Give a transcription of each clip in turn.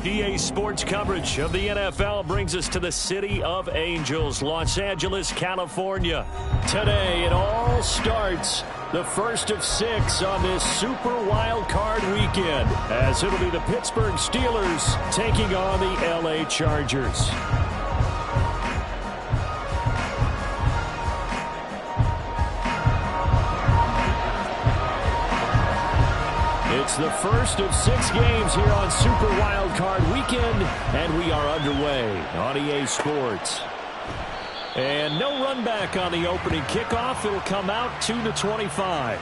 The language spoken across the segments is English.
EA Sports coverage of the NFL brings us to the City of Angels, Los Angeles, California. Today, it all starts the first of 6 on this Super Wild Card weekend, as it'll be the Pittsburgh Steelers taking on the LA Chargers. It's the first of 6 games here on Super Wild Card weekend, and we are underway on EA Sports. And no run back on the opening kickoff. It'll come out 2-25.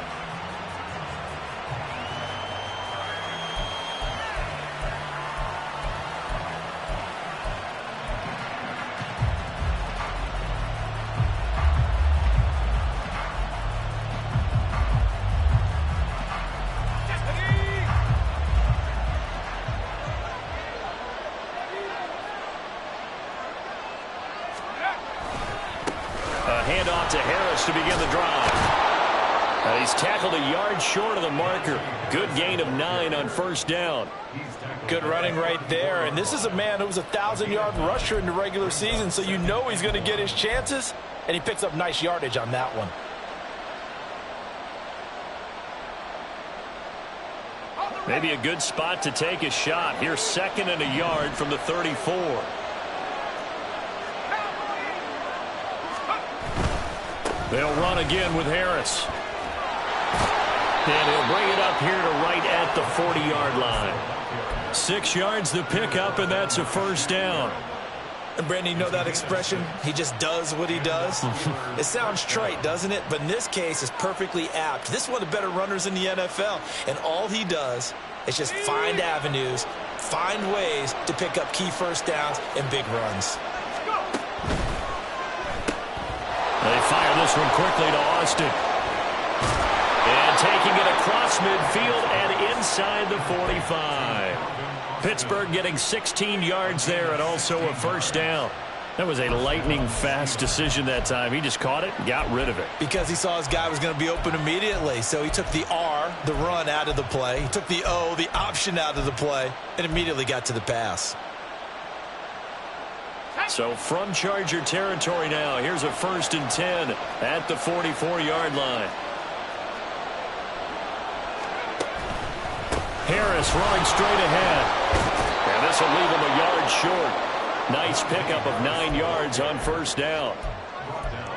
Handoff to Harris to begin the drive. And he's tackled a yard short of the marker. Good gain of 9 on first down. Good running right there. And this is a man who was a 1,000-yard rusher in the regular season, so you know he's going to get his chances, and he picks up nice yardage on that one. Maybe a good spot to take a shot. Here's 2nd and a yard from the 34. They'll run again with Harris. And he'll bring it up here to right at the 40-yard line. 6 yards the pickup, and that's a first down. And Brandon, you know that expression? He just does what he does. It sounds trite, doesn't it? But in this case, it's perfectly apt. This is one of the better runners in the NFL. And all he does is just find avenues, find ways to pick up key first downs and big runs. They fire this one quickly to Austin. And taking it across midfield and inside the 45. Pittsburgh getting 16 yards there and also a first down. That was a lightning-fast decision that time. He just caught it and got rid of it. Because he saw his guy was going to be open immediately. So he took the R, the run, out of the play. He took the O, the option, out of the play, and immediately got to the pass. So from Charger territory now, here's a 1st and 10 at the 44-yard line. Harris running straight ahead. And this will leave him a yard short. Nice pickup of 9 yards on first down.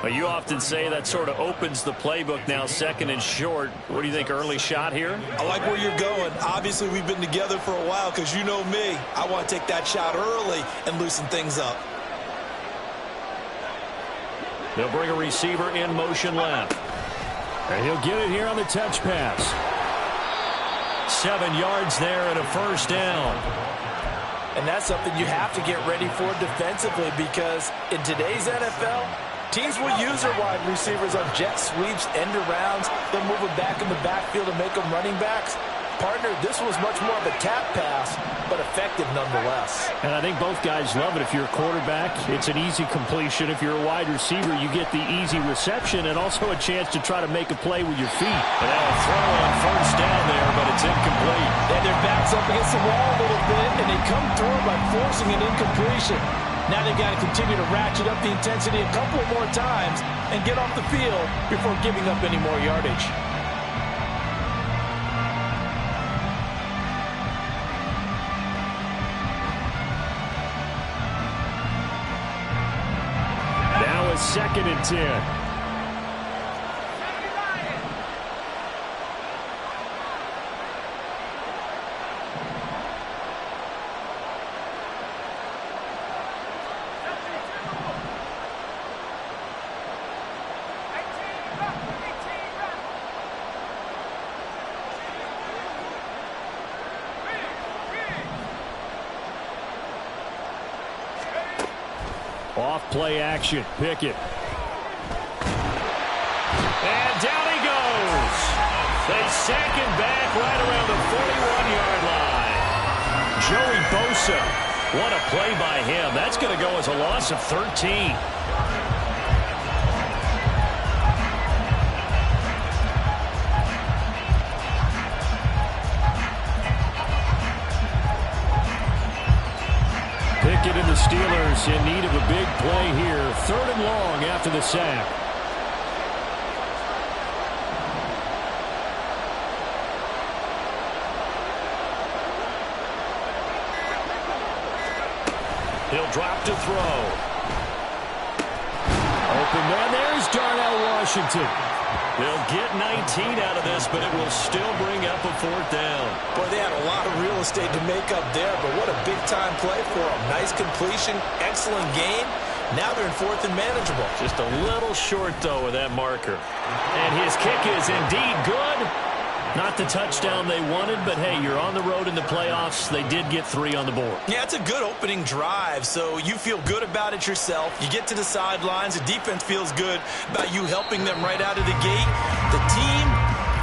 Well, you often say that sort of opens the playbook now, 2nd and short. What do you think, early shot here? I like where you're going. Obviously, we've been together for a while because you know me. I want to take that shot early and loosen things up. They'll bring a receiver in motion left. And he'll get it here on the touch pass. 7 yards there and a first down. And that's something you have to get ready for defensively because in today's NFL, teams will use their wide receivers on jet sweeps, end arounds. They'll move them back in the backfield and make them running backs. Partner, this was much more of a tap pass, but effective nonetheless. And I think both guys love it. If you're a quarterback, it's an easy completion. If you're a wide receiver, you get the easy reception and also a chance to try to make a play with your feet. And now a throw on first down there, but it's incomplete. And their back's up against the wall a little bit, and they come through by forcing an incompletion. Now they've got to continue to ratchet up the intensity a couple more times and get off the field before giving up any more yardage. Now a 2nd and 10. Off play action. Pickett. And down he goes. They sack him back right around the 41-yard line. Joey Bosa. What a play by him. That's going to go as a loss of 13. pocket, and the Steelers in need of a big play here. 3rd and long after the sack. He'll drop to throw. Open man. There's Darnell Washington. They'll get 19 out of this, but it will still bring up a 4th down. Boy, they had a lot of real estate to make up there, but what a big-time play for them. Nice completion, excellent game. Now they're in 4th and manageable. Just a little short, though, of that marker. And his kick is indeed good. Not the touchdown they wanted, but, hey, you're on the road in the playoffs. They did get 3 on the board. Yeah, it's a good opening drive, so you feel good about it yourself. You get to the sidelines. The defense feels good about you helping them right out of the gate. The team,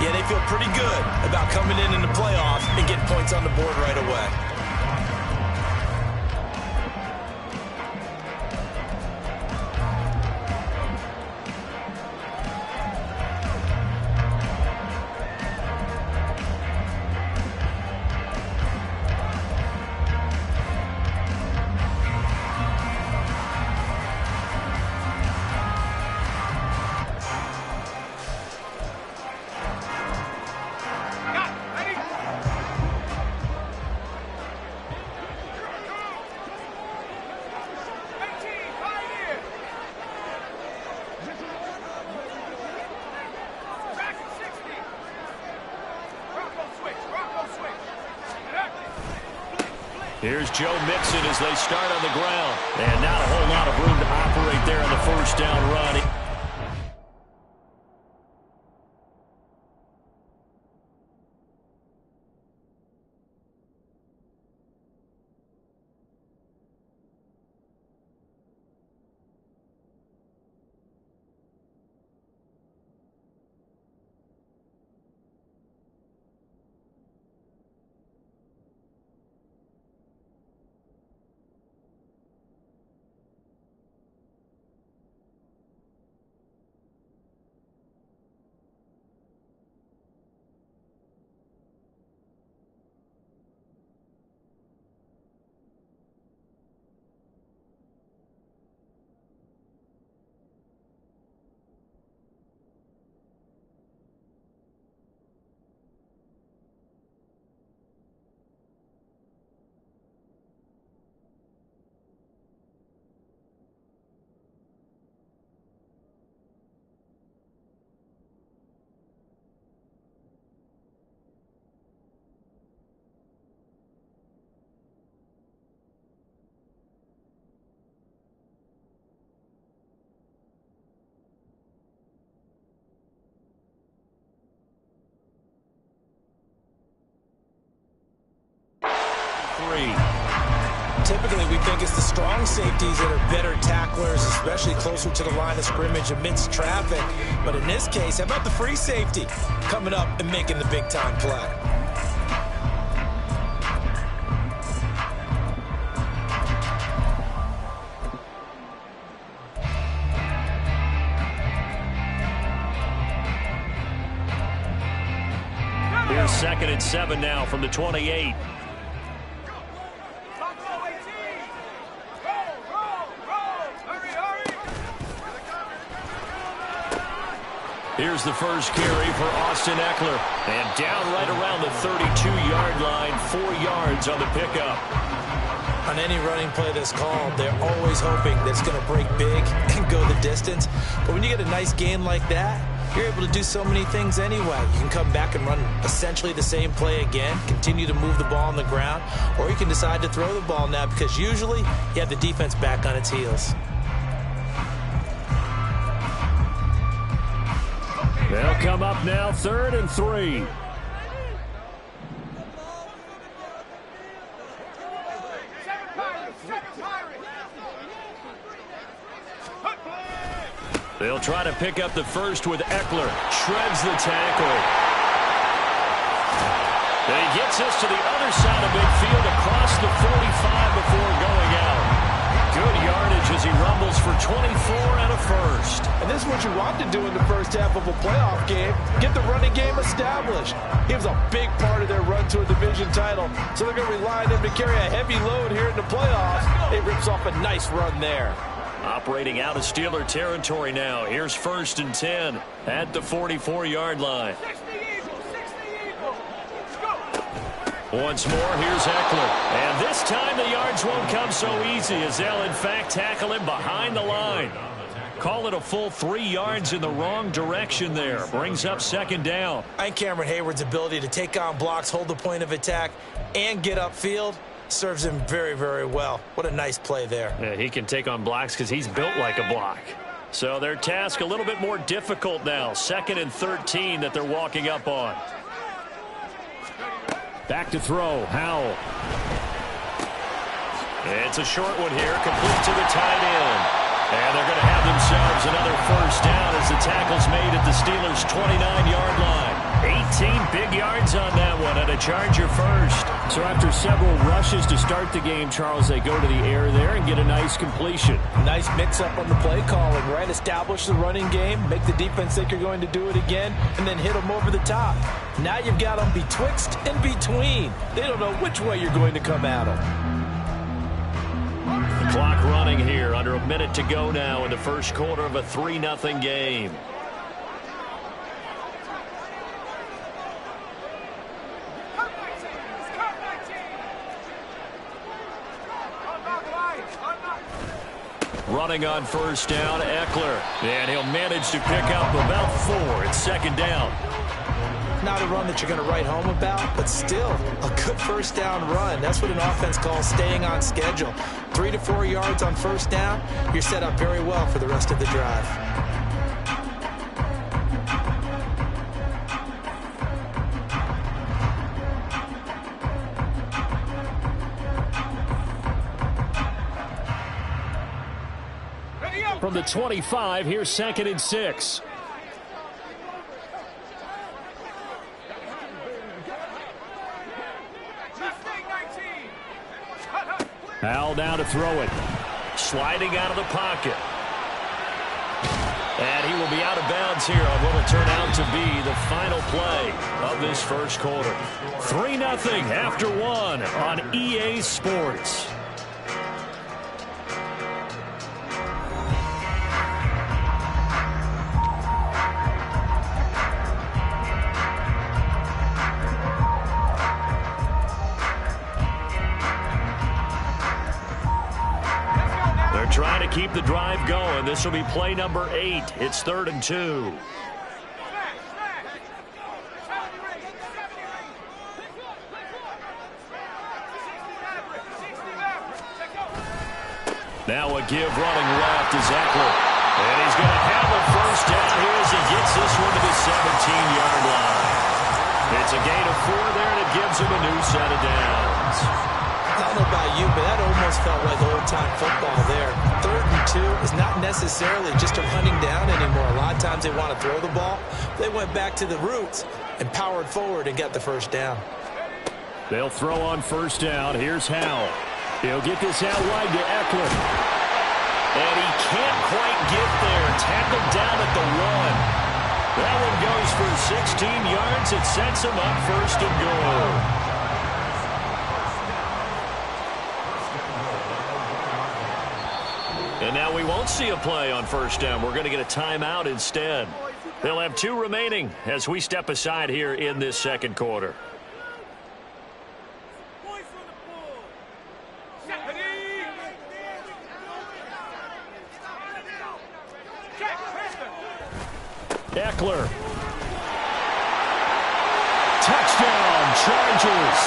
yeah, they feel pretty good about coming in the playoffs and getting points on the board right away. Here's Joe Mixon as they start on the ground. And not a whole lot of room to operate there on the 1st down run. Typically, we think it's the strong safeties that are better tacklers, especially closer to the line of scrimmage amidst traffic. But in this case, how about the free safety coming up and making the big-time play? Here's 2nd and 7 now from the 28. Here's the first carry for Austin Eckler. And down right around the 32-yard line, 4 yards on the pickup. On any running play that's called, they're always hoping that it's going to break big and go the distance. But when you get a nice game like that, you're able to do so many things anyway. You can come back and run essentially the same play again, continue to move the ball on the ground, or you can decide to throw the ball now because usually you have the defense back on its heels. They'll come up now, 3rd and 3. They'll try to pick up the first with Eckler. Shreds the tackle. And he gets us to the other side of midfield across the 45 before going out. Good yardage as he rumbles for 24 and a first. And this is what you want to do in the first half of a playoff game. Get the running game established. He was a big part of their run to a division title, so they're going to rely on him to carry a heavy load here in the playoffs. It rips off a nice run there. Operating out of Steeler territory now. Here's 1st and 10 at the 44-yard line. Once more, here's Eckler. And this time the yards won't come so easy as they'll, in fact, tackle him behind the line. Call it a full 3 yards in the wrong direction there. Brings up 2nd down. And Cameron Hayward's ability to take on blocks, hold the point of attack, and get upfield serves him very, very well. What a nice play there. Yeah, he can take on blocks because he's built like a block. So their task a little bit more difficult now. 2nd and 13 that they're walking up on. Back to throw, Howell. It's a short one here, complete to the tight end. And they're going to have themselves another 1st down as the tackle's made at the Steelers' 29-yard line. 18 big yards on that one and a Charger first. So after several rushes to start the game, Charles, they go to the air there and get a nice completion. Nice mix-up on the play calling, right? Establish the running game, make the defense think you're going to do it again, and then hit them over the top. Now you've got them betwixt and between. They don't know which way you're going to come at them. The clock running here, under a minute to go now in the first quarter of a 3-0 game. Running on 1st down, Eckler. And he'll manage to pick up about 4. It's 2nd down. Not a run that you're going to write home about, but still a good 1st down run. That's what an offense calls staying on schedule. 3 to 4 yards on 1st down, you're set up very well for the rest of the drive. From the 25, here's 2nd and 6. Howell now to throw it. Sliding out of the pocket. And he will be out of bounds here on what will turn out to be the final play of this first quarter. 3-0 after 1 on EA Sports. Trying to keep the drive going. This will be play number 8. It's 3rd and 2. Now a give running left is Eckler. And he's going to have a 1st down here as he gets this one to the 17-yard line. It's a gain of 4 there, and it gives him a new set of downs. I don't know about you, but that almost felt like old-time football there. 3rd and 2 is not necessarily just a running down anymore. A lot of times they want to throw the ball. They went back to the roots and powered forward and got the 1st down. They'll throw on 1st down. Here's Howell. He'll get this out wide to Eckler. And he can't quite get there. Tackled down at the 1. That one goes for 16 yards. It sets him up 1st and goal. And now we won't see a play on 1st down. We're going to get a timeout instead. They'll have 2 remaining as we step aside here in this 2nd quarter. Eckler. Touchdown, Chargers.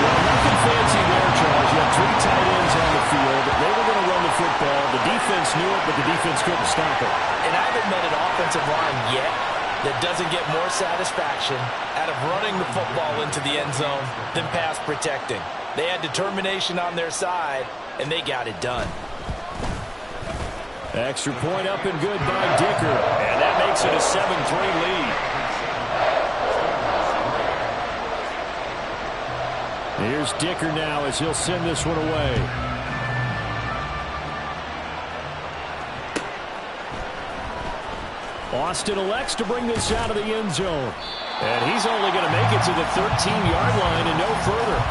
Well, nothing fancy there, Charles. You have 3 tight ends on the field. They were going to run the football. The defense knew it, but the defense couldn't stop it. And I haven't met an offensive line yet that doesn't get more satisfaction out of running the football into the end zone than pass protecting. They had determination on their side, and they got it done. Extra point up and good by Dicker. And that makes it a 7-3 lead. Here's Dicker now as he'll send this one away. Austin elects to bring this out of the end zone. And he's only going to make it to the 13-yard line and no further.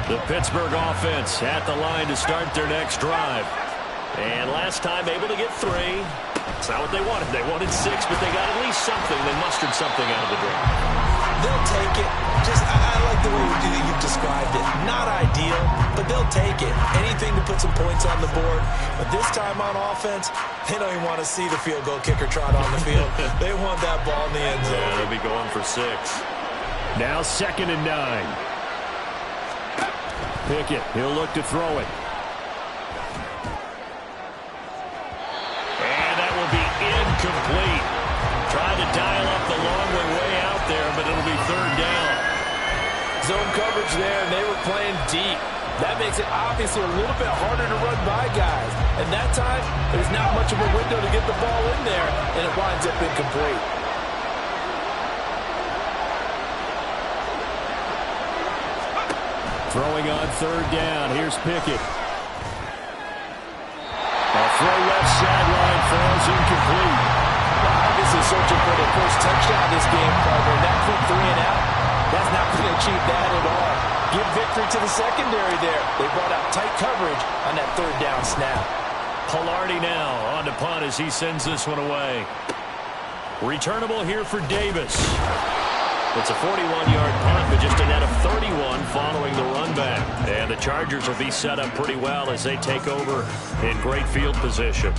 The Pittsburgh offense at the line to start their next drive. And last time able to get 3. It's not what they wanted. They wanted 6, but they got at least something. They mustered something out of the drive. They'll take it. I like the way you've described it. Not ideal, but they'll take it. Anything to put some points on the board. But this time on offense, they don't even want to see the field goal kicker trot on the field. They want that ball in the end zone. Yeah, they'll be going for 6. Now 2nd and 9. Pickett, he'll look to throw it. And that will be incomplete. Trying to dial up the long way out there, but it'll be 3rd down. Zone coverage there, and they were playing deep. That makes it obviously a little bit harder to run by guys. And that time, there's not much of a window to get the ball in there, and it winds up incomplete. Throwing on 3rd down. Here's Pickett. A throw left sideline falls incomplete. Well, obviously searching for their first touchdown this game, partner. That quick 3 and out, that's not going to achieve that at all. Give victory to the secondary there. They brought out tight coverage on that 3rd down snap. Palardy now on to punt as he sends this one away. Returnable here for Davis. It's a 41-yard punt, but just a net of 31 following the run back. And the Chargers will be set up pretty well as they take over in great field position.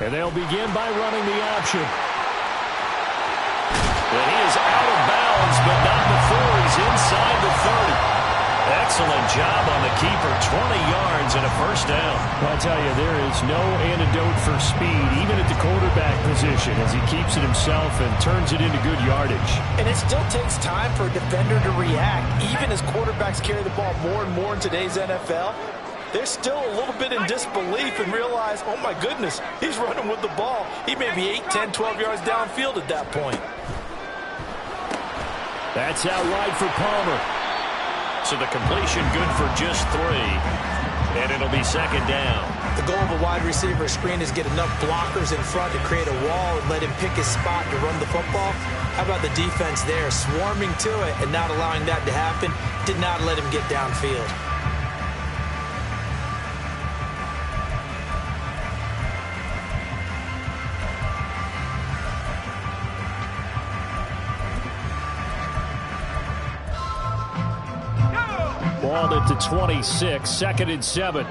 And they'll begin by running the option. And he is out of bounds, but not before he's inside the 30. Excellent job on the keeper. 20 yards and a first down. I'll tell you, there is no antidote for speed, even at the quarterback position, as he keeps it himself and turns it into good yardage. And it still takes time for a defender to react. Even as quarterbacks carry the ball more and more in today's NFL, they're still a little bit in disbelief and realize, oh my goodness, he's running with the ball. He may be 8, 10, 12 yards downfield at that point. That's out wide for Palmer. So the completion good for just 3. And it'll be 2nd down. The goal of a wide receiver screen is get enough blockers in front to create a wall and let him pick his spot to run the football. How about the defense there, swarming to it and not allowing that to happen? Did not let him get downfield. Balled it to 26, 2nd and 7.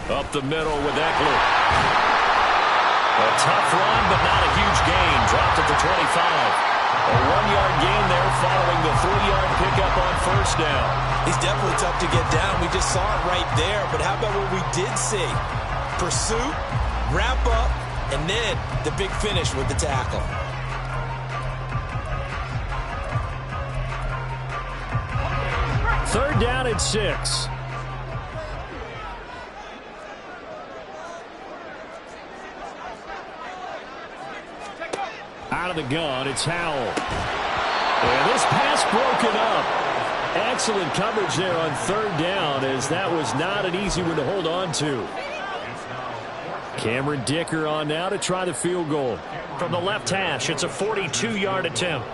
Up the middle with Eckler. A tough run, but not a huge gain. Dropped at the 25. A 1-yard gain there following the 3-yard pickup on 1st down. He's definitely tough to get down. We just saw it right there. But how about what we did see? Pursuit, wrap up, and then the big finish with the tackle. Third down and 6. Out of the gun, it's Howell. And this pass broken up. Excellent coverage there on 3rd down, as that was not an easy one to hold on to. Cameron Dicker on now to try the field goal. From the left hash, it's a 42-yard attempt.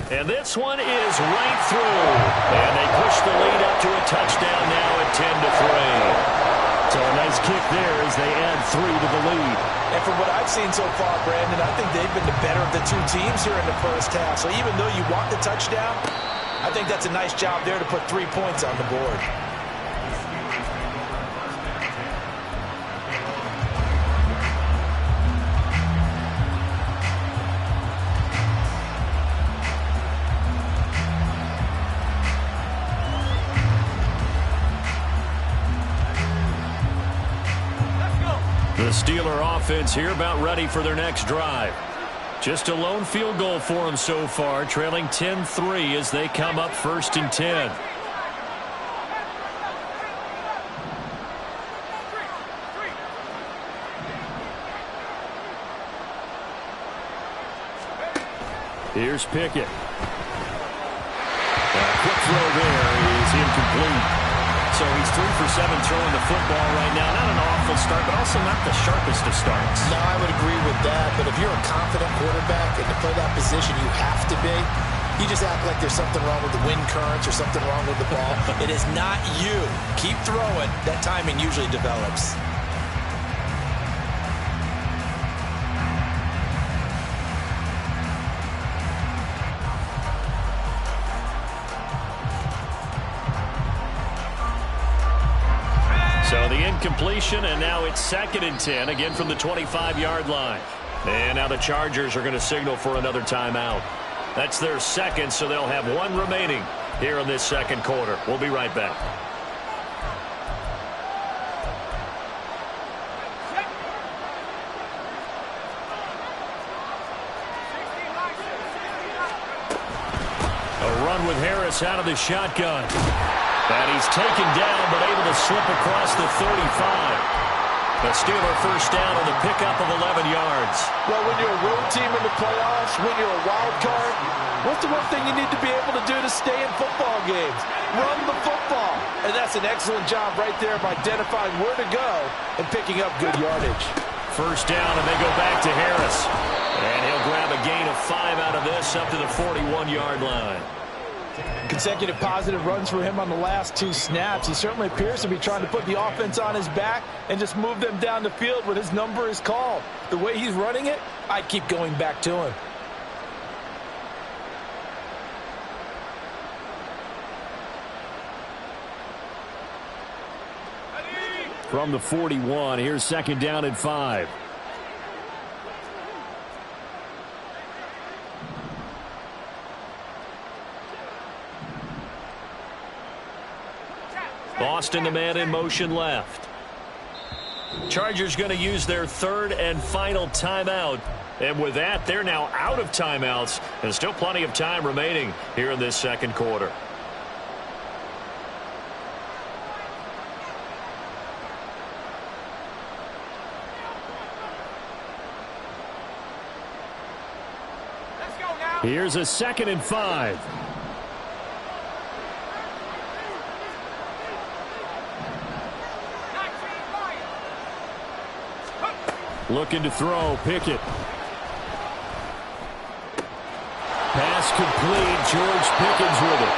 And this one is right through. And they push the lead up to a touchdown now at 10-3. So a nice kick there as they add 3 to the lead. And from what I've seen so far, Brandon, I think they've been the better of the 2 teams here in the first half. So even though you want the touchdown, I think that's a nice job there to put 3 points on the board. Steeler offense here about ready for their next drive. Just a lone field goal for them so far, trailing 10-3 as they come up 1st and 10. Here's Pickett. Quick throw there is incomplete. So he's 3 for 7 throwing the football right now. Not an awful start, but also not the sharpest of starts. No, I would agree with that. But if you're a confident quarterback and to play that position, you have to be. You just act like there's something wrong with the wind currents or something wrong with the ball. It is not you. Keep throwing. That timing usually develops. So the incompletion, and now it's 2nd and 10, again from the 25-yard line. And now the Chargers are going to signal for another timeout. That's their second, so they'll have one remaining here in this second quarter. We'll be right back. A run with Harris out of the shotgun. And he's taken down, but able to slip across the 35. The Steeler first down on the pickup of 11 yards. Well, when you're a road team in the playoffs, when you're a wild card, what's the one thing you need to be able to do to stay in football games? Run the football. And that's an excellent job right there of identifying where to go and picking up good yardage. First down, and they go back to Harris. And he'll grab a gain of 5 out of this up to the 41-yard line. Consecutive positive runs for him on the last 2 snaps. He certainly appears to be trying to put the offense on his back and just move them down the field when his number is called. The way he's running it, I'd keep going back to him. From the 41, here's 2nd down and 5. Boston, the man in motion left. Chargers going to use their 3rd and final timeout. And with that, they're now out of timeouts. And still plenty of time remaining here in this second quarter. Here's a 2nd and 5. Looking to throw, Pickett. Pass complete, George Pickens with it.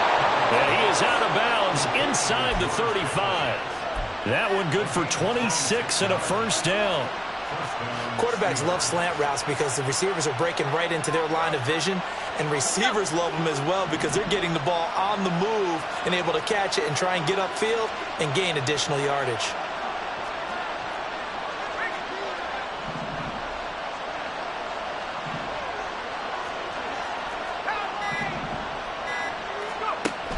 And he is out of bounds inside the 35. That one good for 26 and a first down. Quarterbacks love slant routes because the receivers are breaking right into their line of vision, and receivers love them as well because they're getting the ball on the move and able to catch it and try and get upfield and gain additional yardage.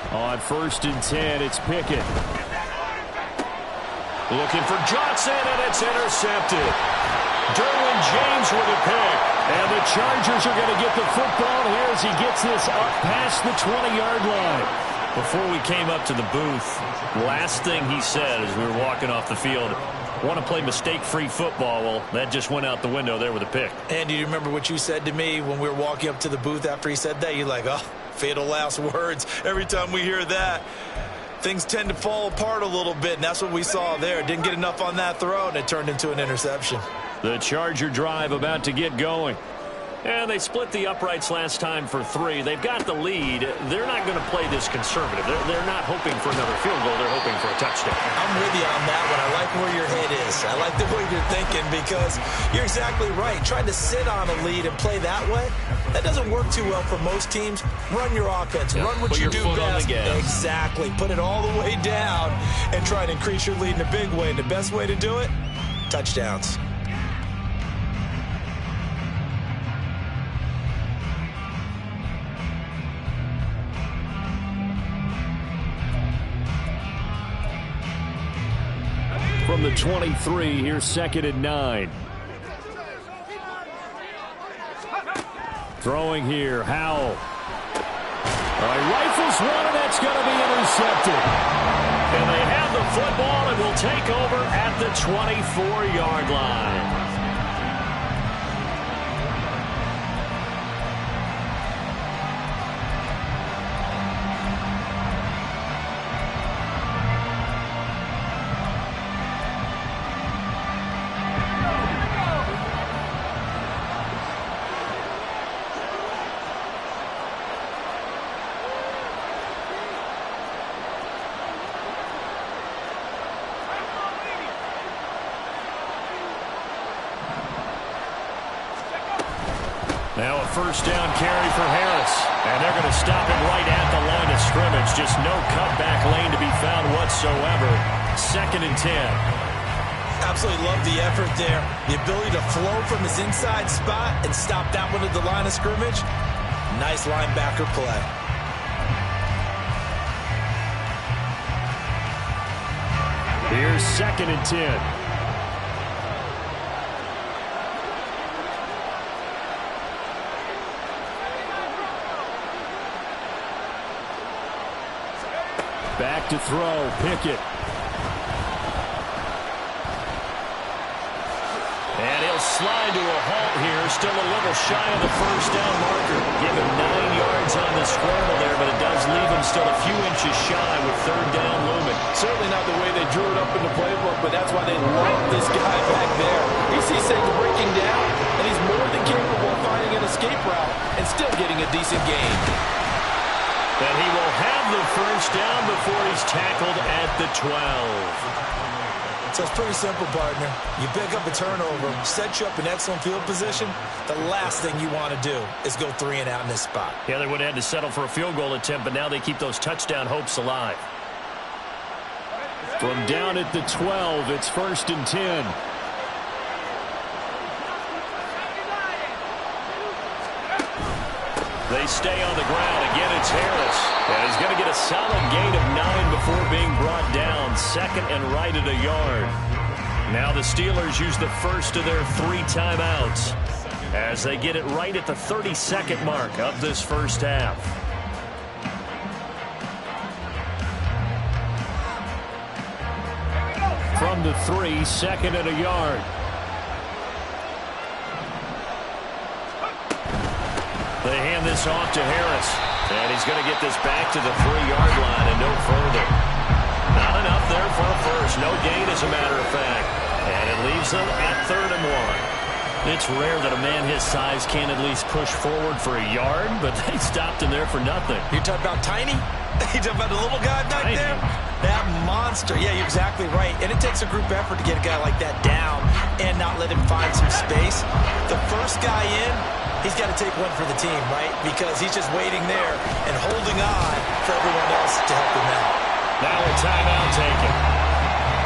On 1st and 10, it's Pickett. Looking for Johnson, and it's intercepted. Derwin James with a pick. And the Chargers are going to get the football here as he gets this up past the 20-yard line. Before we came up to the booth, last thing he said as we were walking off the field, want to play mistake-free football. Well, that just went out the window there with a pick. And do you remember what you said to me when we were walking up to the booth after he said that? You're like, oh, fatal last words. Every time we hear that, things tend to fall apart a little bit, and that's what we saw there. Didn't get enough on that throw, and it turned into an interception. The Charger drive about to get going. And they split the uprights last time for 3. They've got the lead. They're not going to play this conservative. They're not hoping for another field goal. They're hoping for a touchdown. I'm with you on that one. I like where your head is. I like the way you're thinking because you're exactly right. Trying to sit on a lead and play that way, that doesn't work too well for most teams. Run your offense. Run what you do best. Exactly. Put it all the way down and try to increase your lead in a big way. And the best way to do it, touchdowns. From from the 23. Here's 2nd and 9. Throwing here, Howell. Rifles one, and that's going to be intercepted. And they have the football and will take over at the 24-yard line. Now a first down carry for Harris. And they're going to stop him right at the line of scrimmage. Just no cutback lane to be found whatsoever. 2nd and 10. Absolutely love the effort there. The ability to flow from his inside spot and stop that one at the line of scrimmage. Nice linebacker play. Here's 2nd and 10. Back to throw, Pickett. And he'll slide to a halt here, still a little shy of the first down marker. Give him 9 yards on the scramble there, but it does leave him still a few inches shy with 3rd down looming. Certainly not the way they drew it up in the playbook, but that's why they love this guy back there. He sees things breaking down, and he's more than capable of finding an escape route and still getting a decent gain. And he will have the first down before he's tackled at the 12. So it's pretty simple, partner. You pick up a turnover, set you up in excellent field position. The last thing you want to do is go 3 and out in this spot. Yeah, they would have had to settle for a field goal attempt, but now they keep those touchdown hopes alive. From down at the 12, it's 1st and 10. They stay on the ground. Again, it's Harris. And he's going to get a solid gain of 9 before being brought down. 2nd and right at a yard. Now the Steelers use the first of their 3 timeouts as they get it right at the 32nd mark of this first half. From the 3, 2nd and a yard. They hand this off to Harris. And he's going to get this back to the 3-yard line and no further. Not enough there for a first. No gain, as a matter of fact. And it leaves them at 3rd and 1. It's rare that a man his size can't at least push forward for a yard, but they stopped him there for nothing. You're talking about tiny? You're talking about the little guy back Tiny. there? That monster. Yeah, you're exactly right. And it takes a group effort to get a guy like that down and not let him find some space. The first guy in, he's got to take one for the team, right? Because he's just waiting there and holding on for everyone else to help him out. Now a timeout taken.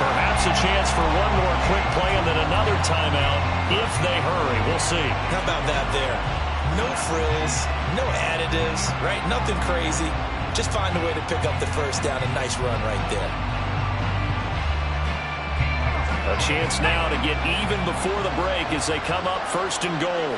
Perhaps a chance for one more quick play and then another timeout if they hurry. We'll see. How about that there? No frills, no additives, right? Nothing crazy. Just find a way to pick up the first down. A nice run right there. A chance now to get even before the break as they come up 1st and goal.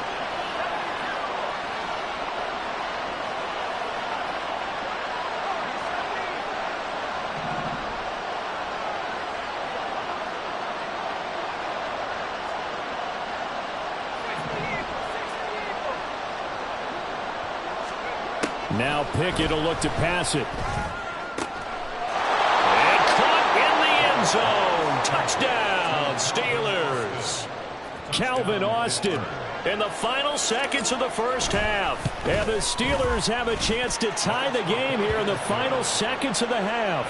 Now Pickett will look to pass it. And caught in the end zone. Touchdown, Steelers. Calvin Austin in the final seconds of the first half. And the Steelers have a chance to tie the game here in the final seconds of the half.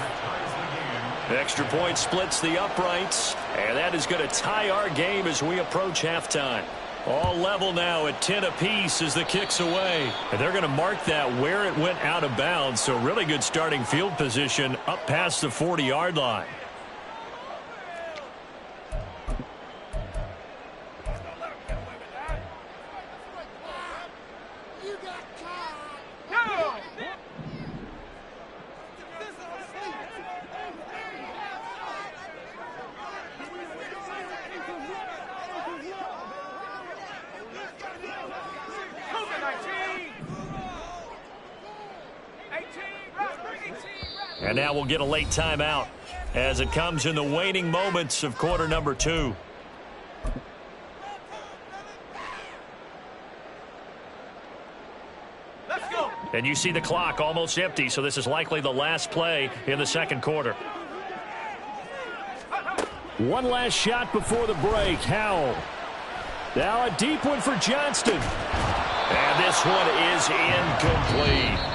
Extra point splits the uprights, and that is going to tie our game as we approach halftime. All level now at 10 apiece as the kick's away. And they're going to mark that where it went out of bounds. So really good starting field position up past the 40-yard line. And now we'll get a late timeout as it comes in the waning moments of quarter number 2. Let's go. And you see the clock almost empty, so this is likely the last play in the second quarter. One last shot before the break. Howell. Now a deep one for Johnston. And this one is incomplete.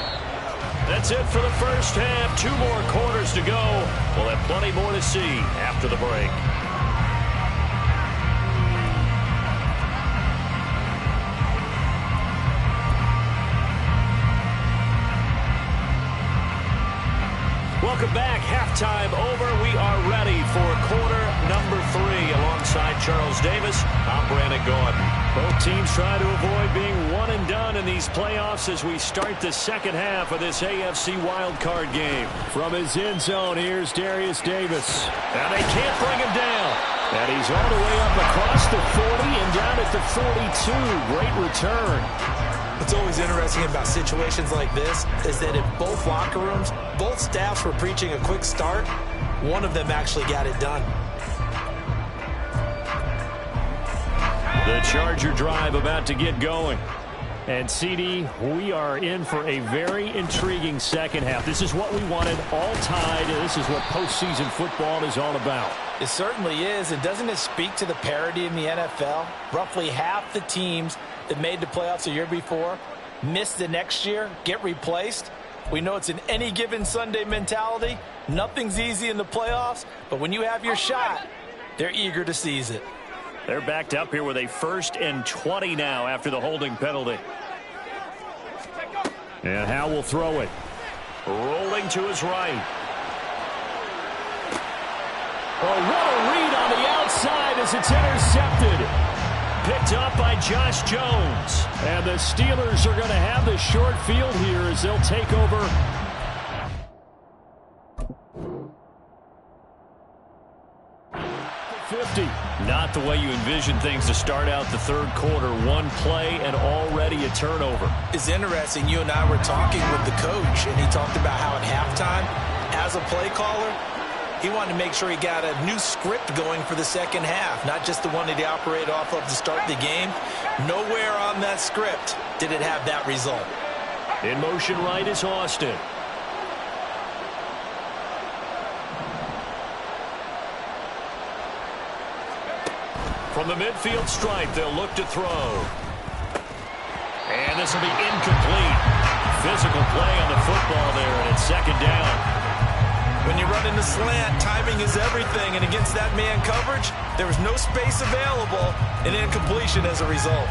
That's it for the first half. 2 more quarters to go. We'll have plenty more to see after the break. Welcome back. Halftime over. We are ready for quarter number 3. Alongside Charles Davis, I'm Brandon Gaudin. Both teams try to avoid being one and done in these playoffs as we start the second half of this AFC wildcard game. From his end zone, here's Darius Davis. And they can't bring him down. And he's all the way up across the 40 and down at the 42. Great return. What's always interesting about situations like this is that if both locker rooms, both staffs were preaching a quick start, one of them actually got it done. The Charger drive about to get going. And, CD, we are in for a very intriguing second half. This is what we wanted, all tied, and this is what postseason football is all about. It certainly is, and doesn't it speak to the parity in the NFL? Roughly half the teams that made the playoffs the year before miss the next year, get replaced. We know it's an any given Sunday mentality. Nothing's easy in the playoffs, but when you have your shot, they're eager to seize it. They're backed up here with a 1st and 20 now after the holding penalty. And Howell will throw it. Rolling to his right. Oh, what a read on the outside as it's intercepted. Picked up by Josh Jones. And the Steelers are going to have the short field here as they'll take over. Not the way you envision things to start out the third quarter. One play and already a turnover. It's interesting. You and I were talking with the coach, and he talked about how at halftime, as a play caller, he wanted to make sure he got a new script going for the second half, not just the one that he operated off of to start the game. Nowhere on that script did it have that result. In motion right is Austin. From the midfield stripe, they'll look to throw. And this will be incomplete. Physical play on the football there, and it's second down. When you run in the slant, timing is everything, and against that man coverage, there was no space available, and incompletion as a result.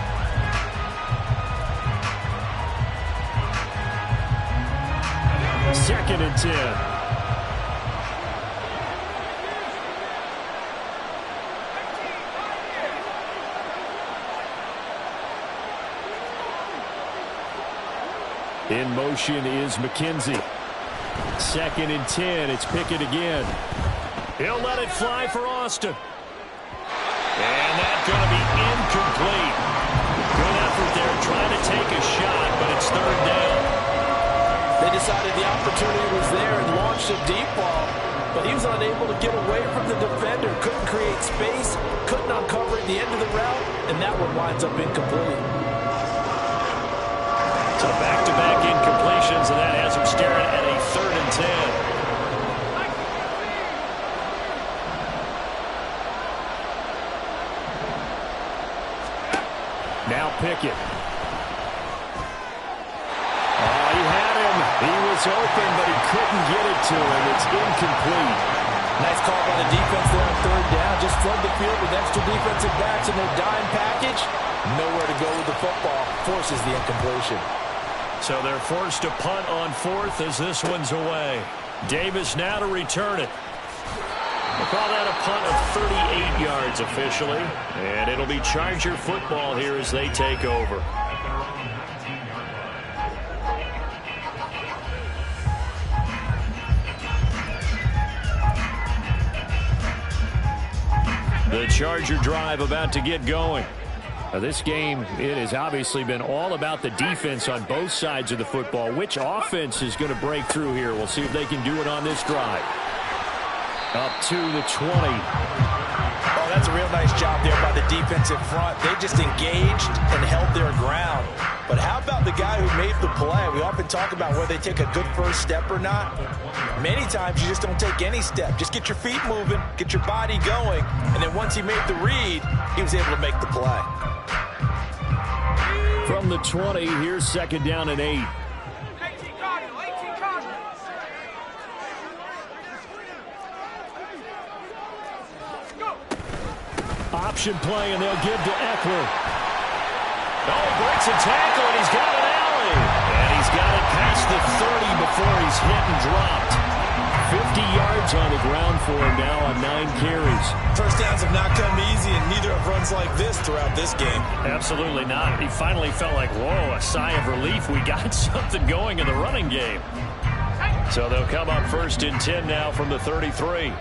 Second and 10. In motion is McKenzie. Second and 10. It's Pickett again. He'll let it fly for Austin. And that's going to be incomplete. Good effort there trying to take a shot, but it's third down. They decided the opportunity was there and launched a deep ball, but he was unable to get away from the defender. Couldn't create space, couldn't uncover at the end of the route, and that one winds up incomplete. So back-to-back incompletions, and that has him staring at a 3rd and 10. Now Pickett. Oh, he had him. He was open, but he couldn't get it to him. It's incomplete. Nice call by the defense there on 3rd down. Just flood the field with extra defensive backs in their dime package. Nowhere to go with the football. Forces the incompletion. So they're forced to punt on 4th as this one's away. Davis now to return it. We'll call that a punt of 38 yards officially. And it'll be Charger football here as they take over. The Charger drive about to get going. This game, it has obviously been all about the defense on both sides of the football. Which offense is going to break through here? We'll see if they can do it on this drive. Up to the 20. Oh, that's a real nice job there by the defensive front. They just engaged and held their ground. But how about the guy who made the play? We often talk about whether they take a good first step or not. Many times you just don't take any step. Just get your feet moving, get your body going, and then once he made the read, he was able to make the play. From the 20, here's second down and 8. Option play, and they'll give to Ekeler. Oh, breaks a tackle, and he's got an alley. And he's got it past the 30 before he's hit and dropped. 50 yards on the ground for him now on 9 carries. First downs have not come easy, and neither have runs like this throughout this game. Absolutely not. He finally felt like, whoa, a sigh of relief. We got something going in the running game. So they'll come up first and 10 now from the 33.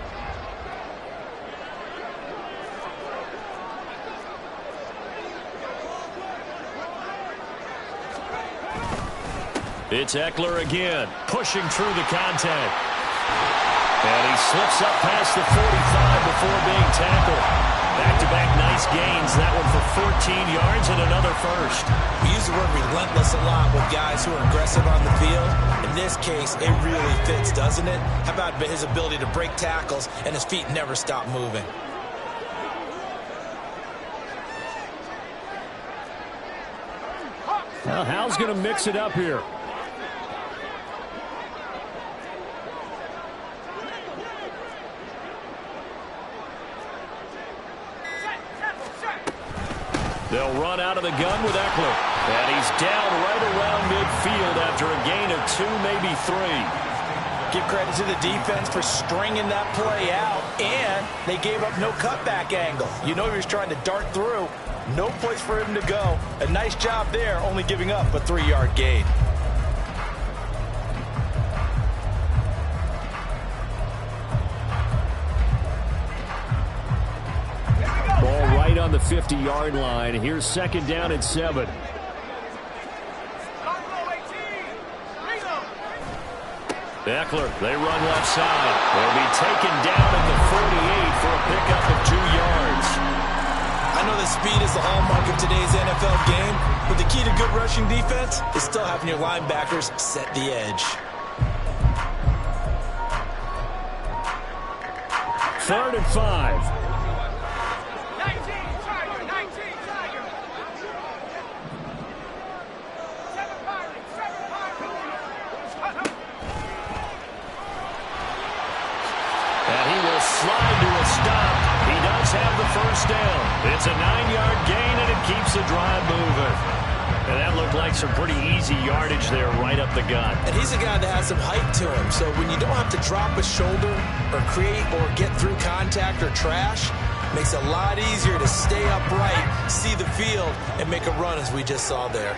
It's Ekeler again, pushing through the contact. And he slips up past the 45 before being tackled. Back-to-back nice gains. That one for 14 yards and another first. We use the word relentless a lot with guys who are aggressive on the field. In this case, it really fits, doesn't it? How about his ability to break tackles and his feet never stop moving? Well, Hal's going to mix it up here. They'll run out of the gun with Ekeler. And he's down right around midfield after a gain of 2, maybe 3. Give credit to the defense for stringing that play out, and they gave up no cutback angle. You know he was trying to dart through. No place for him to go. A nice job there, only giving up a 3-yard gain. Ball right on the 50-yard line. Here's second down and 7. Ekeler, they run left side. They'll be taken down at the 48 for a pickup of 2 yards. I know that speed is the hallmark of today's NFL game, but the key to good rushing defense is still having your linebackers set the edge. 3rd and 5. Slide to a stop. He does have the first down. It's a 9-yard gain, and it keeps the drive moving. And that looked like some pretty easy yardage there right up the gut. And he's a guy that has some height to him, so when you don't have to drop a shoulder or create or get through contact or trash, it makes it a lot easier to stay upright, see the field, and make a run as we just saw there.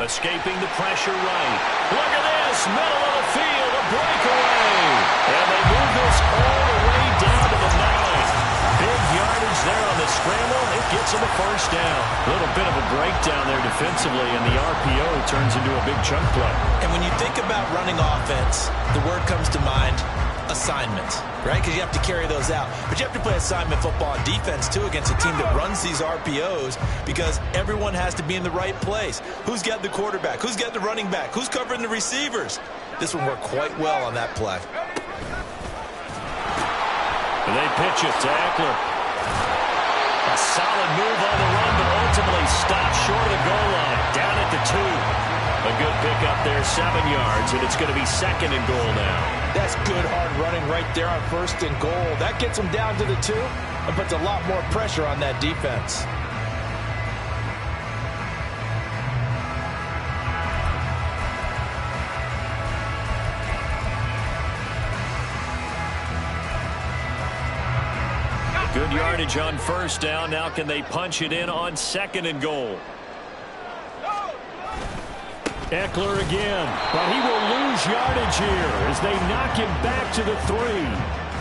Escaping the pressure right. Look at this, middle of the field, a breakaway. And they move this all the way down to the 9. Big yardage there on the scramble. It gets them a first down. A little bit of a breakdown there defensively, and the RPO turns into a big chunk play. And when you think about running offense, the word comes to mind, assignment, right? Because you have to carry those out. But you have to play assignment football on defense, too, against a team that runs these RPOs because everyone has to be in the right place. Who's got the quarterback? Who's got the running back? Who's covering the receivers? This one worked quite well on that play. And they pitch it to Ekeler. A solid move on the run, but ultimately stopped short of the goal line. Down at the 2. A good pickup there, 7 yards, and it's going to be 2nd and goal now. That's good hard running right there on 1st and goal. That gets them down to the 2 and puts a lot more pressure on that defense. Good yardage on 1st down. Now can they punch it in on 2nd and goal? Ekeler again, but he will lose yardage here as they knock him back to the 3.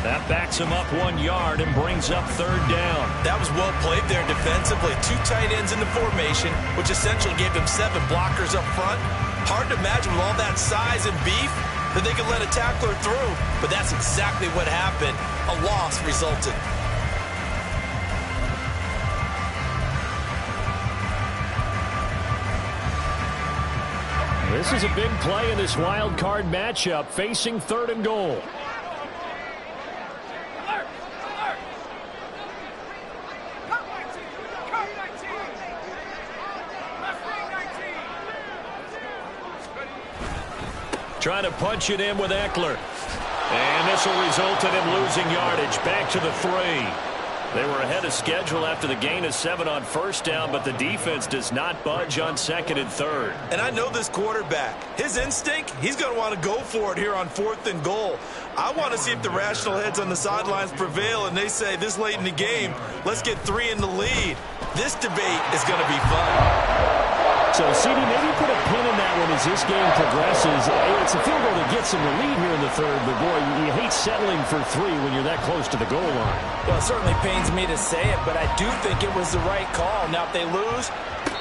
That backs him up 1 yard and brings up 3rd down. That was well played there defensively. 2 tight ends in the formation, which essentially gave them 7 blockers up front. Hard to imagine with all that size and beef that they could let a tackler through. But that's exactly what happened. A loss resulted. This is a big play in this wild card matchup, facing 3rd and goal. Trying to punch it in with Eckler. And this will result in him losing yardage. Back to the 3. They were ahead of schedule after the gain of 7 on 1st down, but the defense does not budge on 2nd and 3rd. And I know this quarterback. His instinct, he's going to want to go for it here on 4th and goal. I want to see if the rational heads on the sidelines prevail and they say this late in the game, let's get 3 in the lead. This debate is going to be fun. So, CD, maybe put a pin in that one as this game progresses. It's a field goal that gets them the lead here in the 3rd, but boy, you hate settling for 3 when you're that close to the goal line. Well, it certainly pains me to say it, but I do think it was the right call. Now, if they lose,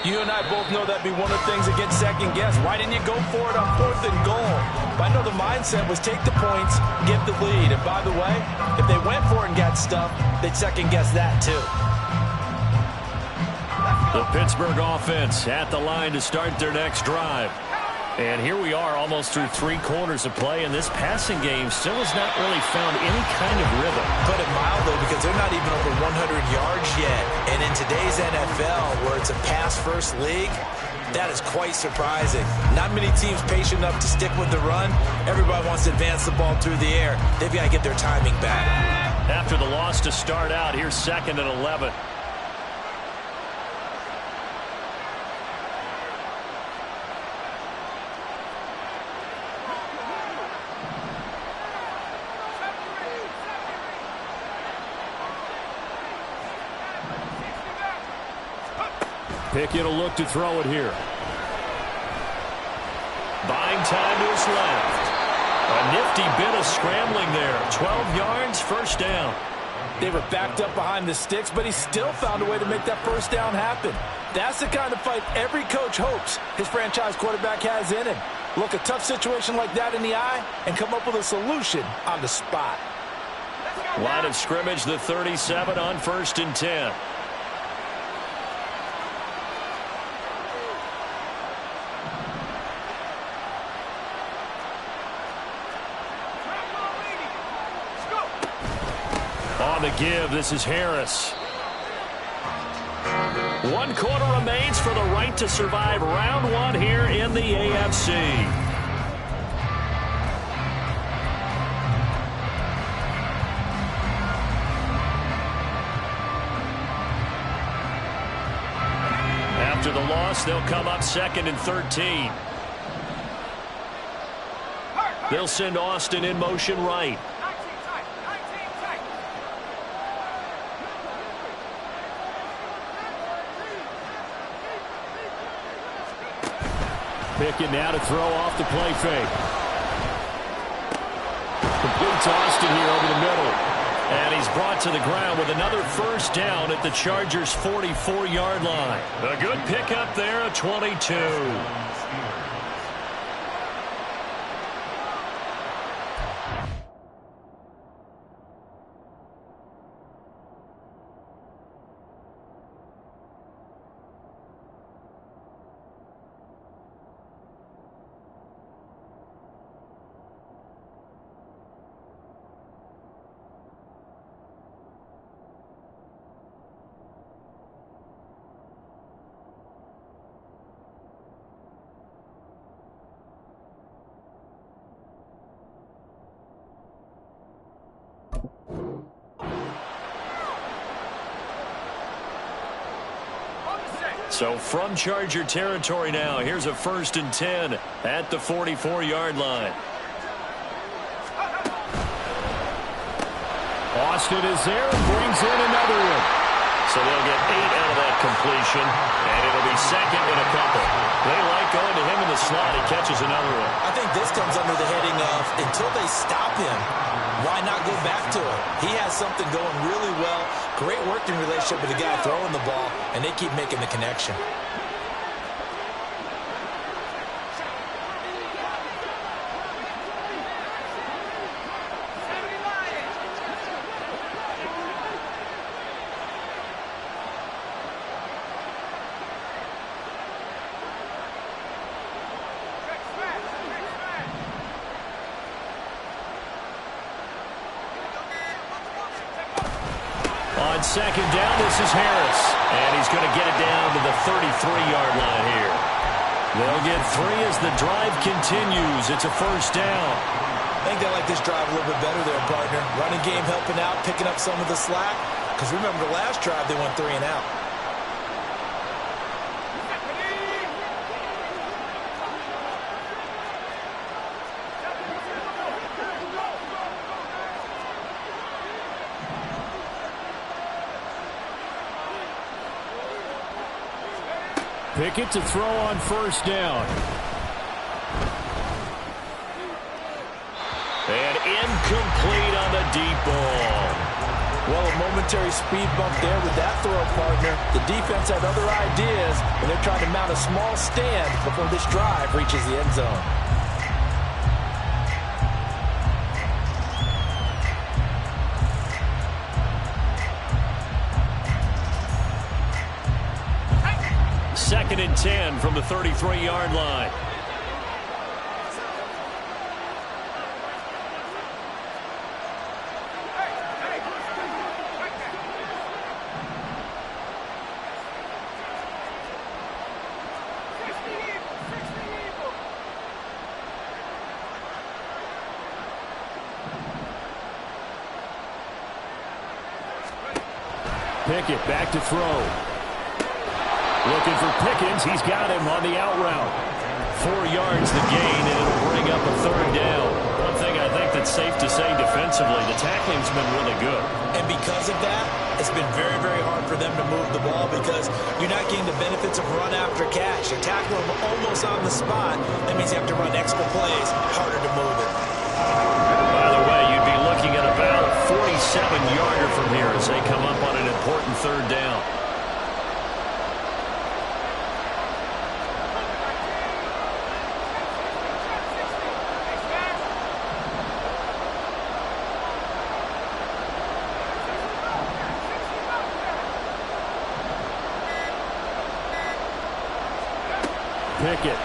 you and I both know that'd be one of the things that gets second guessed. Why didn't you go for it on 4th and goal? But I know the mindset was take the points, get the lead. And by the way, if they went for it and got stuffed, they'd second guess that too. The Pittsburgh offense at the line to start their next drive. And here we are almost through 3 quarters of play, and this passing game still has not really found any kind of rhythm. Put it mildly, because they're not even over 100 yards yet. And in today's NFL, where it's a pass-first league, that is quite surprising. Not many teams patient enough to stick with the run. Everybody wants to advance the ball through the air. They've got to get their timing back. After the loss to start out, here's 2nd and 11. Pickett will look to throw it here. Buying time to his left. A nifty bit of scrambling there. 12 yards, 1st down. They were backed up behind the sticks, but he still found a way to make that 1st down happen. That's the kind of fight every coach hopes his franchise quarterback has in him. Look a tough situation like that in the eye and come up with a solution on the spot. Line of scrimmage, the 37 on 1st and 10. On the give, this is Harris. 1 quarter remains for the right to survive round 1 here in the AFC. After the loss, they'll come up 2nd and 13. They'll send Austin in motion right. Pickett now to throw off the play fake. Completes Austin here over the middle. And he's brought to the ground with another 1st down at the Chargers' 44-yard line. A good pickup there, a 22. So from Charger territory now, here's a 1st and 10 at the 44-yard line. Austin is there and brings in another one. So they'll get 8 out of that completion, and it'll be He's second in a couple. They like going to him in the slot. He catches another one. I think this comes under the heading of until they stop him, why not go back to it? He has something going really well. Great working relationship with the guy throwing the ball, and they keep making the connection. On second down, this is Harris. And he's going to get it down to the 33-yard line here. They'll get 3 as the drive continues. It's a first down. I think they like this drive a little bit better there, partner. Running game helping out, picking up some of the slack. Because remember, the last drive, they went 3 and out. Pickett to throw on first down. And incomplete on the deep ball. Well, a momentary speed bump there with that throw, partner. The defense had other ideas, and they're trying to mount a small stand before this drive reaches the end zone. Second and 10 from the 33-yard line. Pickett back to throw. Looking for Pickens. He's got him on the out route. 4 yards the gain, and it'll bring up a third down. One thing I think that's safe to say defensively, the tackling's been really good. And because of that, it's been very, very hard for them to move the ball because you're not getting the benefits of run after catch. You're tackling them almost on the spot. That means you have to run extra plays, harder to move it. By the way, you'd be looking at about a 47-yarder from here as they come up on an important third down. Pickett. Oh,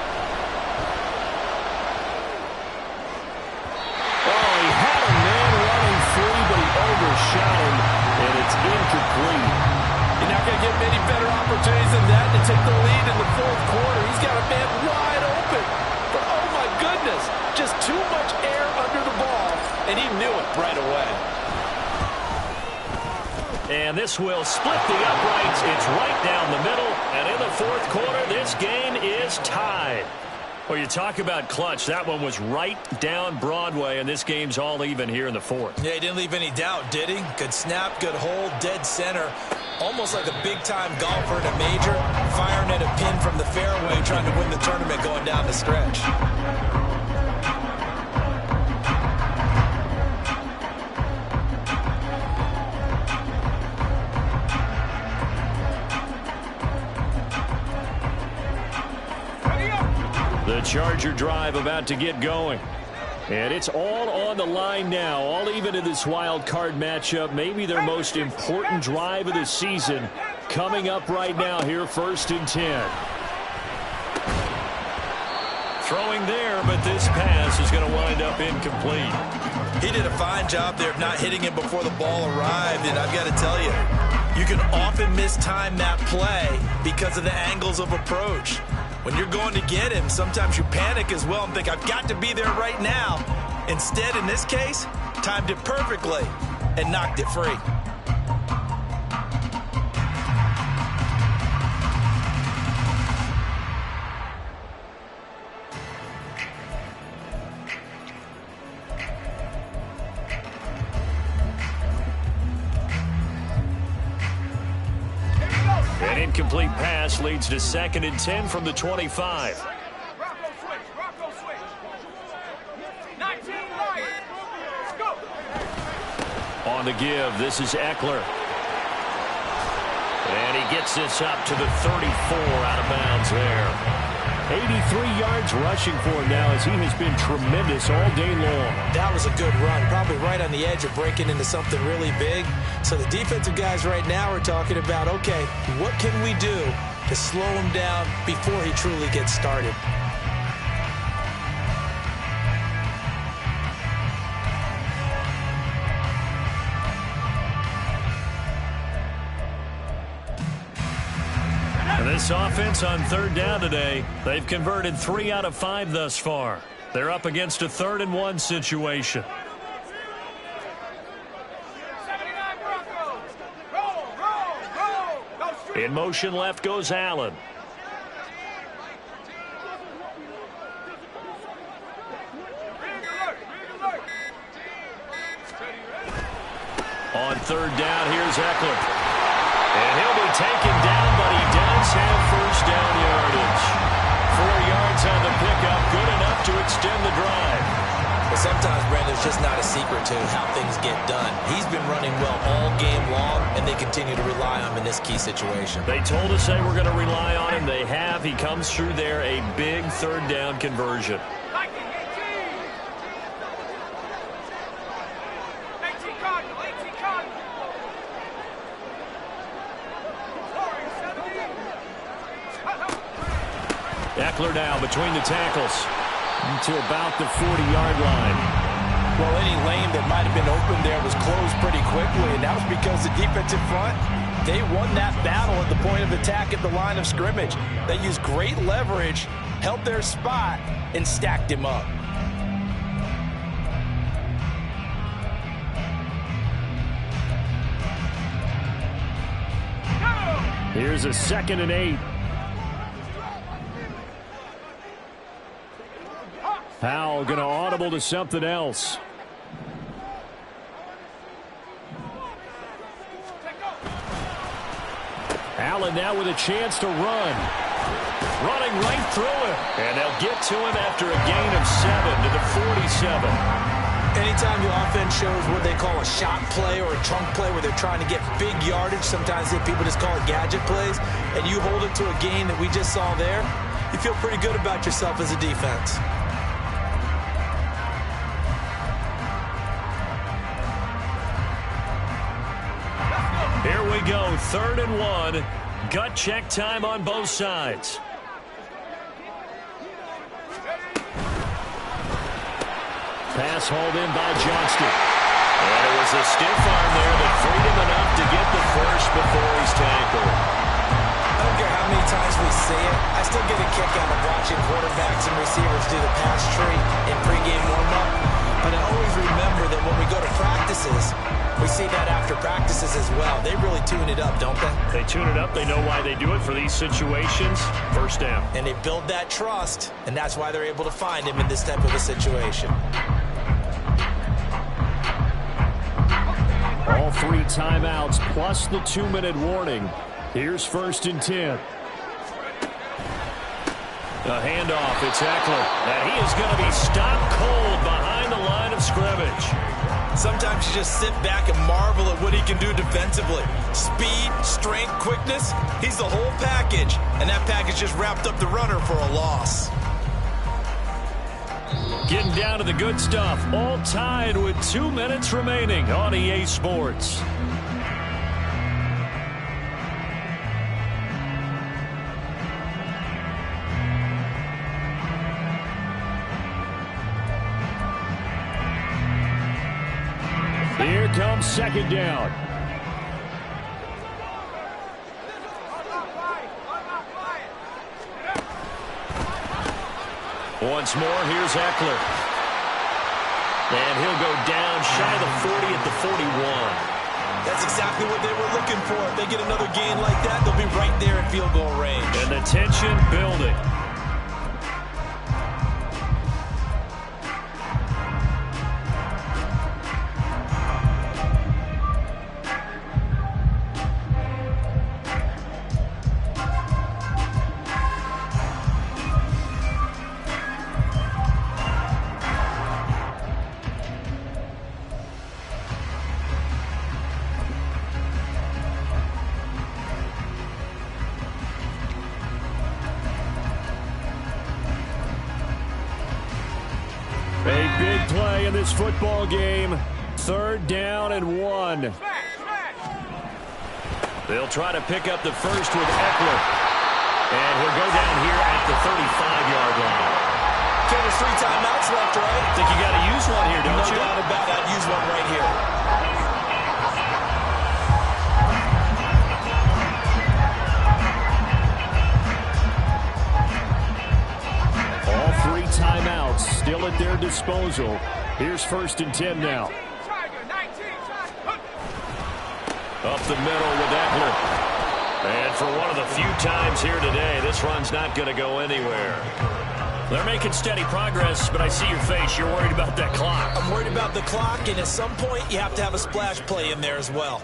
he had a man running free, but he overshot him, and it's incomplete. You're not going to get many better opportunities than that to take the lead in the fourth quarter. He's got a man wide open. But, oh, my goodness, just too much air under the ball, and he knew it right away. And this will split the uprights. It's right down the middle. And in the fourth quarter, this game is tied. Well, you talk about clutch. That one was right down Broadway, and this game's all even here in the fourth. Yeah, he didn't leave any doubt, did he? Good snap, good hold, dead center. Almost like a big-time golfer in a major, firing at a pin from the fairway, trying to win the tournament going down the stretch. The Charger drive about to get going. And it's all on the line now, all even in this wild card matchup. Maybe their most important drive of the season coming up right now here, 1st and 10. Throwing there, but this pass is going to wind up incomplete. He did a fine job there of not hitting it before the ball arrived, and I've got to tell you, you can often mistime that play because of the angles of approach. When you're going to get him, sometimes you panic as well and think, I've got to be there right now. Instead, in this case, timed it perfectly and knocked it free. And incomplete incomplete pass leads to 2nd and 10 from the 25. On the give, this is Eckler. And he gets this up to the 34, out of bounds there. 83 yards rushing for him now, as he has been tremendous all day long. That was a good run, probably right on the edge of breaking into something really big. So the defensive guys right now are talking about, okay, what can we do to slow him down before he truly gets started? This offense on 3rd down today, they've converted 3 out of 5 thus far. They're up against a 3rd and 1 situation. In motion left goes Allen. On 3rd down, here's Eckler. And he'll be taken down, but he does have 1st down yardage. 4 yards on the pickup, good enough to extend the drive. But sometimes, Brandon, it's just not a secret to how things get done. He's been running well all game long, and they continue to rely on him in this key situation. They told us they were going to rely on him. They have. He comes through there, a big 3rd down conversion. Eckler now between the tackles to about the 40-yard line. Well, any lane that might have been open there was closed pretty quickly, and that was because the defensive front, they won that battle at the point of attack at the line of scrimmage. They used great leverage, held their spot, and stacked him up. Here's a 2nd and 8. Powell going to audible to something else. Allen now with a chance to run. Running right through him. And they'll get to him after a gain of 7 to the 47. Anytime your offense shows what they call a shot play or a chunk play where they're trying to get big yardage, sometimes people just call it gadget plays, and you hold it to a gain that we just saw there, you feel pretty good about yourself as a defense. Here we go, 3rd and 1. Gut check time on both sides. Pass hauled in by Johnston. And it was a stiff arm there that freed him enough to get the first before he's tackled. I don't care how many times we see it, I still get a kick out of watching quarterbacks and receivers do the pass tree in pregame warm-up. But I always remember that when we go to practices, we see that after practices as well. They really tune it up, don't they? They tune it up. They know why they do it for these situations. 1st down. And they build that trust, and that's why they're able to find him in this type of a situation. All 3 timeouts plus the 2-minute warning. Here's 1st and 10. A handoff. It's Eckler. And he is going to be stopped cold behind the line of scrimmage. Sometimes you just sit back and marvel at what he can do defensively. Speed, strength, quickness, he's the whole package. And that package just wrapped up the runner for a loss. Getting down to the good stuff. All tied with 2 minutes remaining on EA Sports. Here comes 2nd down. Once more, here's Eckler. And he'll go down shy of the 40 at the 41. That's exactly what they were looking for. If they get another gain like that, they'll be right there in field goal range. And the tension building. in this football game. 3rd down and 1. They'll try to pick up the first with Eckler. And he'll go down here at the 35-yard line. Okay, there's 3 timeouts left, right? I think you got to use one here, don't you? No doubt about that. Use one right here. All 3 timeouts still at their disposal. Here's 1st and 10 now. Up the middle with Eckler. And for one of the few times here today, this run's not going to go anywhere. They're making steady progress, but I see your face. You're worried about that clock. I'm worried about the clock, and at some point, you have to have a splash play in there as well.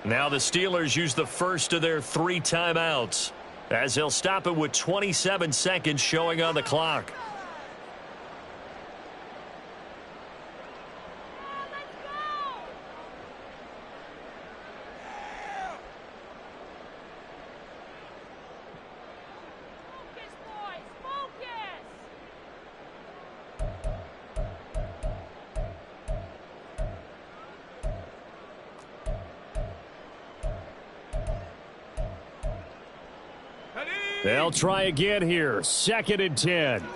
Now the Steelers use the first of their 3 timeouts, as they'll stop it with 27 seconds showing on the clock. They'll try again here. 2nd and 10. 60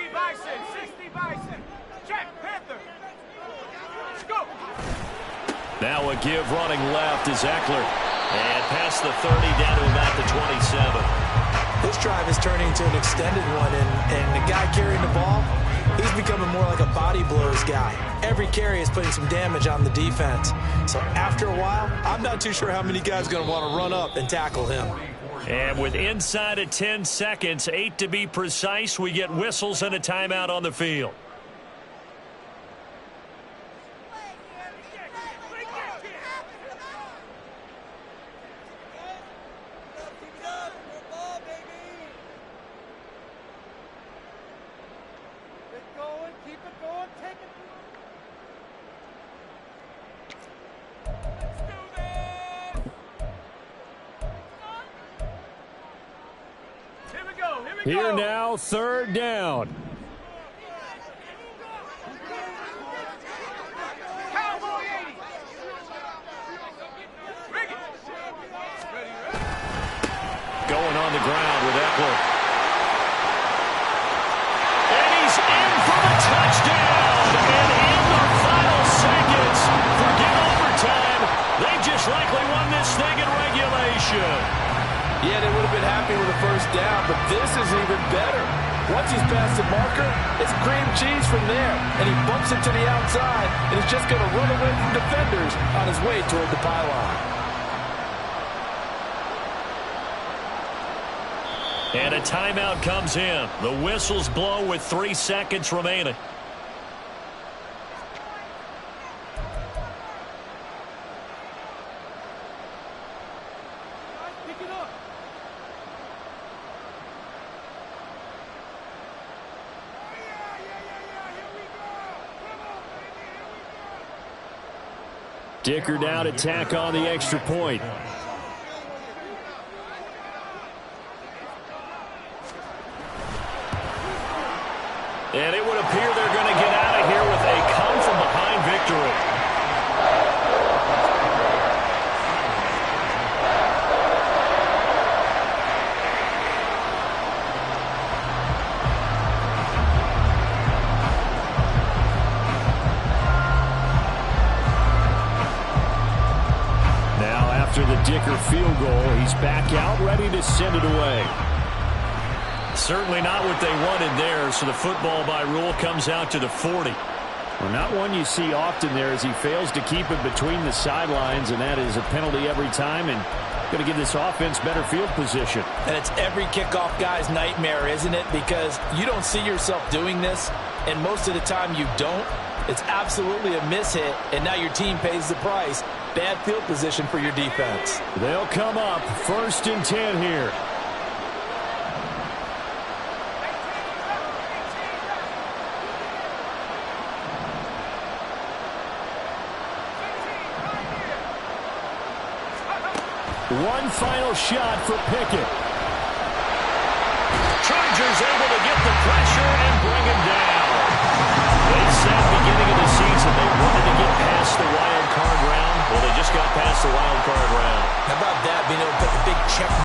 Bison, 60 Bison. Check, Panther. Let's go. Now a give running left is Eckler. And past the 30 down to about the 27. This drive is turning into an extended one, and the guy carrying the ball, he's becoming more like a body blows guy. Every carry is putting some damage on the defense. So after a while, I'm not too sure how many guys are going to want to run up and tackle him. And with inside of 10 seconds, 8 to be precise, we get whistles and a timeout on the field. Here now, 3rd down. Going on the ground with Eckler. And he's in for the touchdown. And in the final seconds, forget overtime. They just likely won this thing in regulation. Yeah, they would have been happy with the 1st down, but this is even better. Once he's past the marker, it's cream cheese from there, and he bumps it to the outside, and he's just going to run away from defenders on his way toward the pylon. And a timeout comes in. The whistles blow with 3 seconds remaining. Dicker down to tack on the extra point. And it would appear they're going to get out of here with a come-from-behind victory. After the Dicker field goal, he's back out, ready to send it away. Certainly not what they wanted there, so the football by rule comes out to the 40. Well, not one you see often there as he fails to keep it between the sidelines, and that is a penalty every time, and going to give this offense better field position. And it's every kickoff guy's nightmare, isn't it? Because you don't see yourself doing this, and most of the time you don't. It's absolutely a mishit, and now your team pays the price. Bad field position for your defense. They'll come up 1st and 10 here. One final shot for Pickett. Chargers able to get the pressure and and they wanted to get past the wild card round. Well, they just got past the wild card round. How about that, being able to put the big check